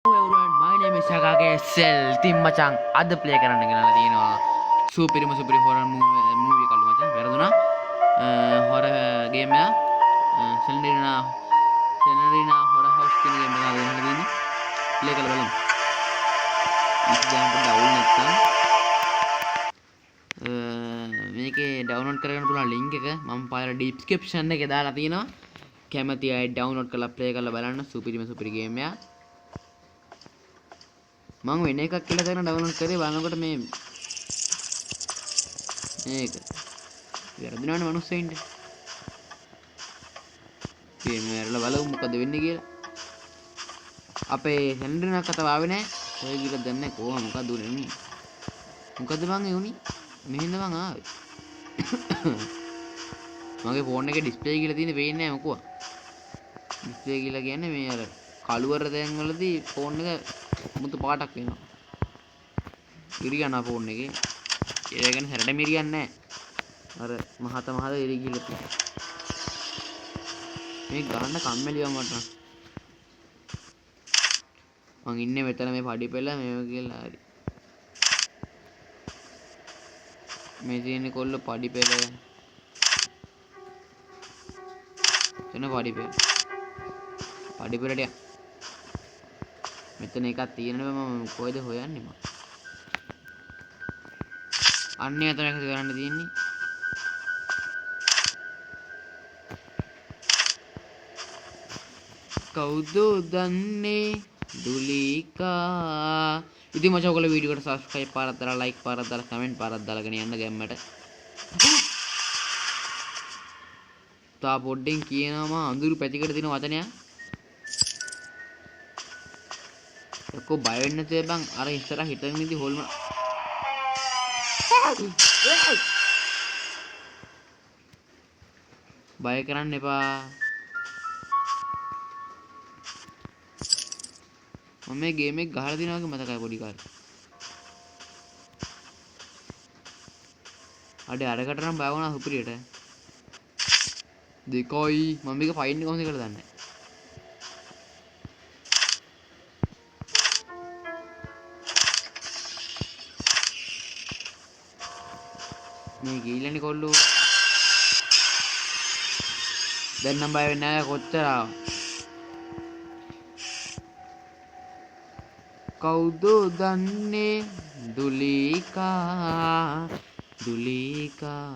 Hello everyone, my name is Sakake Cell. Team මචං අද play කරන්න ගෙනලා තියෙනවා සුපිරිම horror movie එකක් මචං. වැරදුනා. horror game එක. Selenrina horror house කියන game එක ගෙනලා තියෙන්නේ. ප්ලේ කරලා බලමු. ඉතින් ඩවුන්ලෝඩ් නැත්නම් මේකේ ඩවුන්ලෝඩ් කරගන්න පුළුවන් link එක මම පාර description එකේ දාලා තියෙනවා. කැමති අය ඩවුන්ලෝඩ් කරලා ප්ලේ කරලා බලන්න සුපිරිම game එක. මම වෙන එකක් කියලා දාන ඩවුන්ලෝඩ් කරේ බලනකොට මේක වැරදිනවනේ මනුස්සයින්ට. ගේම් වල බලමු මොකද වෙන්නේ කියලා. අපේ සෙන්ඩරිනා කතාව ආවේ නැහැ. ඔය කියලා දන්නේ කොහොම මොකද උනේ? මොකද මං ඒ උනේ? මෙහෙන්ද මං ආවේ. මගේ ෆෝන් එකේ ඩිස්ප්ලේ කියලා තියෙන්නේ පේන්නේ නැහැ මොකෝ. ඩිස්ප්ලේ කියලා කියන්නේ මේ අර කළුවර දැන් වලදී ෆෝන් එක මුතු පාටක් වෙනවා. ඉරියන ෆෝන් එකේ. ඒ කියන්නේ හැරට මිරියන්නේ නැහැ. අර මහත ඉරි කියලා තියෙනවා. මේ ගන්න කම්මැලිව මට. මං ඉන්නේ මෙතන මේ පඩි පෙළ මේව කියලා හරි. මේ තියෙන කොල්ල පඩි පෙළ. එතන පඩි පෙළ. පඩි පෙළට යා. මෙතන එකක් තියෙනවා මම කොයිද හොයන්නේ මම. අන්නේ අතන එකද කරන්න තියෙන්නේ. කවුද දන්නේ දුලිකා. ඉතින් මචං ඔයගොල්ලෝ වීඩියෝ එකට subscribe පාරක් දාලා like පාරක් දාලා comment පාරක් දාලාගෙන යන්න ගැම්මට. තා පොඩ්ඩෙන් කියනවා අඳුරු පැතිකඩ තියෙන වචනයක්. එක්කෝ බය වෙන්න තේ බං අර ඉස්සරහ හිටගෙන ඉඳි හොල්ම බය කරන්න එපා. මම මේ ගේම් එක ගහලා දිනා වගේ මතකයි පොඩි කාලේ. අරකට නම් බය වුණා සුපිරියට. දෙකයි මම මේක ෆයින් කොහොමද කියලා දන්නේ නැහැ. මේ ගිහිල්ලානේ කොල්ලෝ. දැන් නම් බය වෙන්නේ නැහැ කොච්චර ආව. කවුද දන්නේ දුලිකා දුලිකා.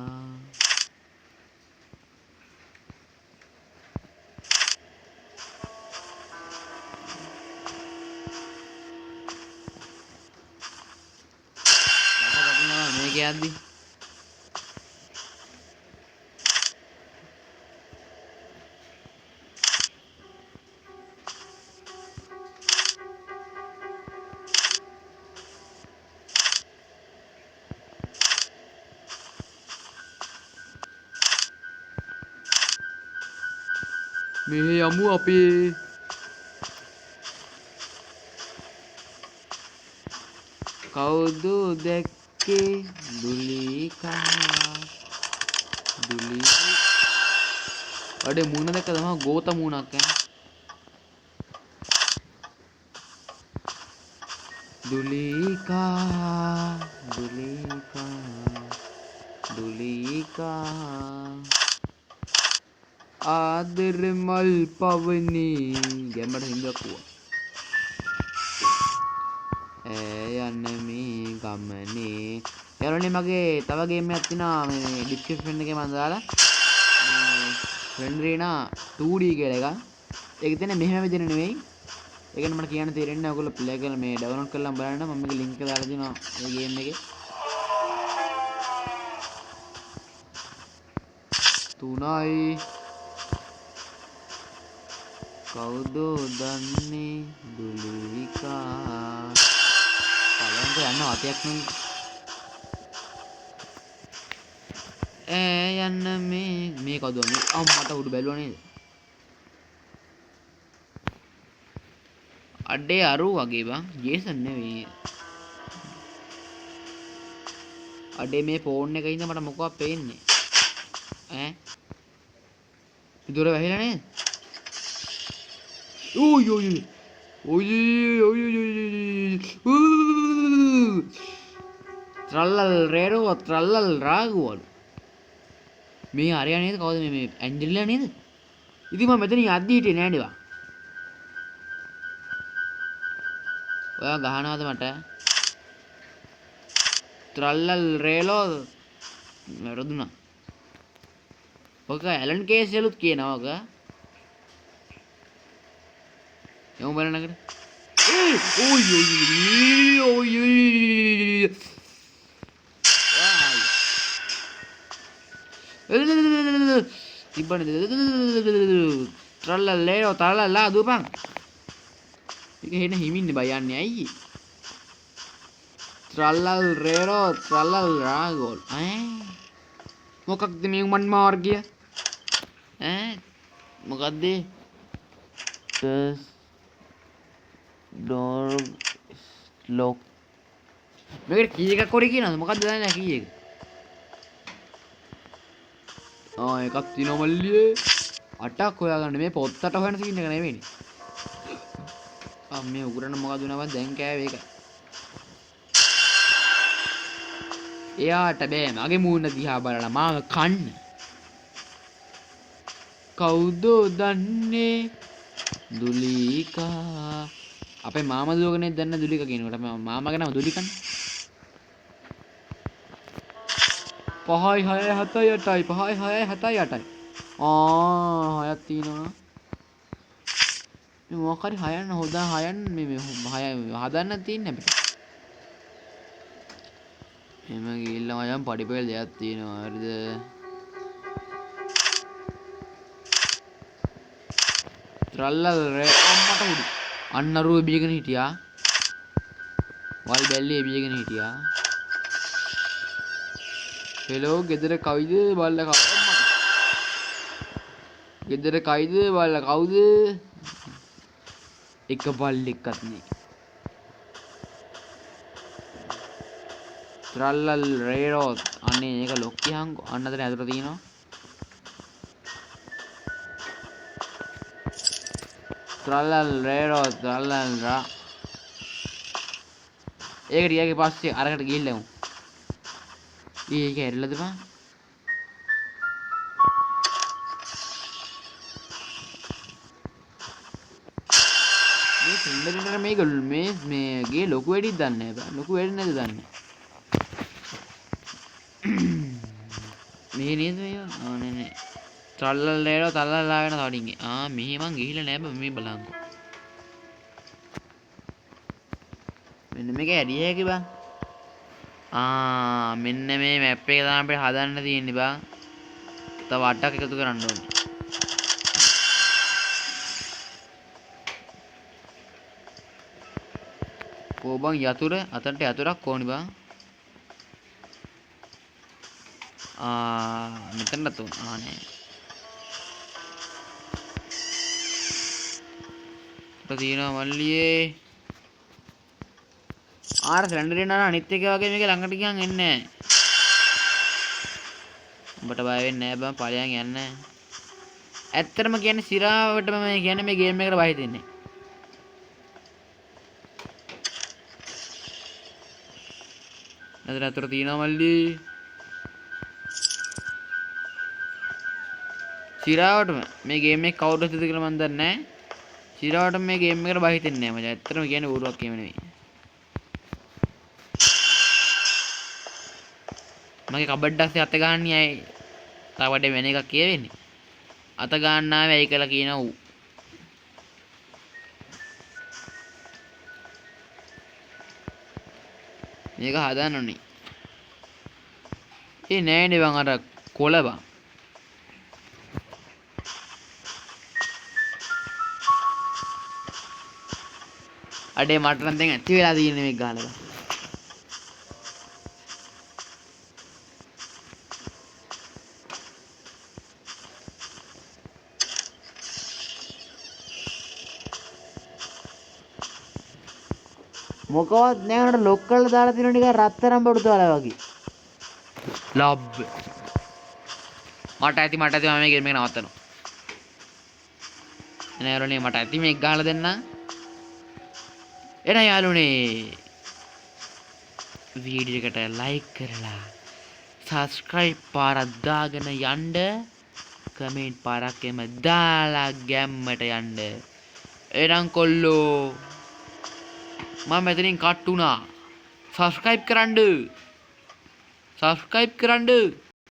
මේක යද්දි මේ යමු අපි. කවුද දැක්කේ දුලිකා දුලි. අඩේ මූණ දැක්කද මම ගෝත මූණක් ඈ. දුලිකා දුලිකා දුලිකා ආදර මල් පවනි ගැම්මට හින්දුවක් වුණා. යන්න මේ ගමනේ. යාළුවනේ මගේ තව ගේම් එකක් තියෙනවා මේ ඩිස්ක්‍රිප්ෂන් එකේ මම දාලා. Selenrina 2D කියලා එකක්. ඒක තියෙන්නේ මෙහෙම විදිහට නෙවෙයි. ඒකෙන් මට කියන්න තේරෙන්නේ නැහැ. ඔයගොල්ලෝ ප්ලේ කරලා මේ ඩවුන්ලෝඩ් කරලා බලන්න. මම මේකේ ලින්ක් එක දාලා දෙනවා මේ ගේම් එකේ. 3යි කවුද දන්නේ දුලිකා. බලන්න යන්න අතයක් නෙවෙයි. යන්න මේ කවුද මේ අම්මට උඩ බැලුවා නේද? අඩේ අරු වගේ බං ජේසන් නෙවෙයි. අඩේ මේ ෆෝන් එකේ ඉඳන් මට මොකක්ද පේන්නේ ඈ? දොර වැහිලා නේද? ඌ ත්‍රල්ලල් රේරෝ ත්‍රල්ලල් රාගුවලු මේ හරිය නේද කවුද මේ ඇන්ජලිලා නේද ඉතින් මම මෙතනින් අද්දි හිටියේ නෑ නේ ඔයා ගහනවාද මට ත්‍රල්ලල් රේලෝ වැරදුනා ඔක ඇලන් කේස් වලුත් කියනවා ඔක යමු බලන්නකට තිබ්බනේ ත්‍රල්ලල් රේලෝ ත්‍රල්ලල්ලා දුපන් ඒක හෙන හිමින්නේ බය යන්නේ ඇයි ත්‍රල්ලල් රේරෝ ත්‍රල්ලල් රාගෝල් මොකක්ද මේ උමන් මාර්ගය මොකක්ද ඩෝර් ලොක් මේකට කී එකක් කොරේ කියනවද මොකක්ද දන්නේ නැහැ කී එක එකක් තියෙනවා මල්ලියේ 8ක් හොයාගන්න මේ පොත් 8 හොයන සීන් එක නෙවෙයිනේ මේ උගරන මොකද වුණාම දැන් කෑවේ ඒක එයාට බෑ මගේ මූණ දිහා බලලා මාව කන්න කවුද දන්නේ දුලිකා අපේ මාමා දුවගනේ දන්න දුලිකා කියනකොට මාමාගේ නම දුලිකනේ 5 6 7 8යි 5 6 7 8යි හයක් තියෙනවා මේ මොකක් හරි හයන්න හොදා හයන්න මේ හදන්න තියෙන්නේ අපිට එම ගිහිල්ලා මචං පඩිපෙළ දෙයක් තියෙනවා හරිද ත්‍රල්ලල් රේ අම්මට උඩු අන්නරුව බියගෙන හිටියා වල් බැල්ලේ බියගෙන හිටියා හෙලෝ ගෙදර කවිද බල්ල කවුද ගෙදර කයිද බල්ල කවුද එක බල්ලෙක්වත් නෑ ත්‍රල්ලල් රේරෝ අනේ ඒක ලොක් කියහන්කෝ අන්න අතන ඇතුළට තියෙනවා ත්‍රල්ලල් රේරෝ ත්‍රල්ලල් රා ඒක ටිකගේ පස්සේ අරකට ගිහිල්ලා යමු ඒක ඇරිලාද බං මේ සුන්දරේට මේ ගේ ලොකු වැඩිද දන්නේ නැහැ බං ලොකු වැඩි නැද දන්නේ මේ නේද මේවා නේ ත්‍රල්ලල් රේරෝ ත්‍රල්ලල් ආගෙන තවඩින්ගේ මෙහි මං ගිහිල්ලා නෑ බං මේ බලංකෝ මෙන්න මේක ඇරිය හැකි බං මෙන්න මේ මැප් එක තමයි අපිට හදන්න තියෙන්නේ බං තව 8ක් එකතු කරන්න ඕනේ කෝ බං යතුර අතන්ට යතුරක් ඕනි බං මෙතනට තුන් නෑ තියෙනවා මල්ලියේ සිලින්ඩරේ නාන අනිත් එක වගේ මේක ළඟට ගියන් එන්නේ නැහැ. උඹට බය වෙන්නේ නැහැ බං ඵලයන් යන්න. ඇත්තටම කියන්නේ සිරාවටම මම කියන්නේ මේ ගේම් එකට බය හිතෙන්නේ. නේද අතර තියෙනවා මල්ලි. සිරාවටම මේ ගේම් එක කවුරුද හිතද කියලා මන් දන්නේ නැහැ. සිරාවටම මේ ගේම් එකට බය හිතෙන්නේ නැහැ මචං. ඇත්තටම කියන්නේ ඌරුවක් කියම නෙවෙයි. මගේ කබඩ් ඇස්සේ අත ගහන්නේ අය තව වඩේ වෙන එකක් කියවෙන්නේ අත ගන්න ආවේ ඇයි කියලා කියනවා ඌ මේක හදන්න ඕනේ නෑනේ බං අර කොළ බං අඩේ මට නම් දැන් ඇති වෙලා තියෙන්නේ මේක ගහලා බං මොකවත් නෑ උනට ලොක් කරලා දාලා තියෙන නිකන් රත්තරන් බඩු දාලා වගේ. ලබ්. මට ඇති මම මේ ගේම් එක නවත්තනවා. නෑ රෝනේ මට ඇති මේක ගහලා දෙන්න. එන යාළුවනේ වීඩියෝ එකට ලයික් කරලා සබස්ක්‍රයිබ් පාරක් දාගෙන යන්න කමෙන්ට් පාරක් එම දාලා ගැම්මට යන්න එනම් කොල්ලෝ මම මෙතනින් කට් වුණා සබස්ක්‍රයිබ් කරන්න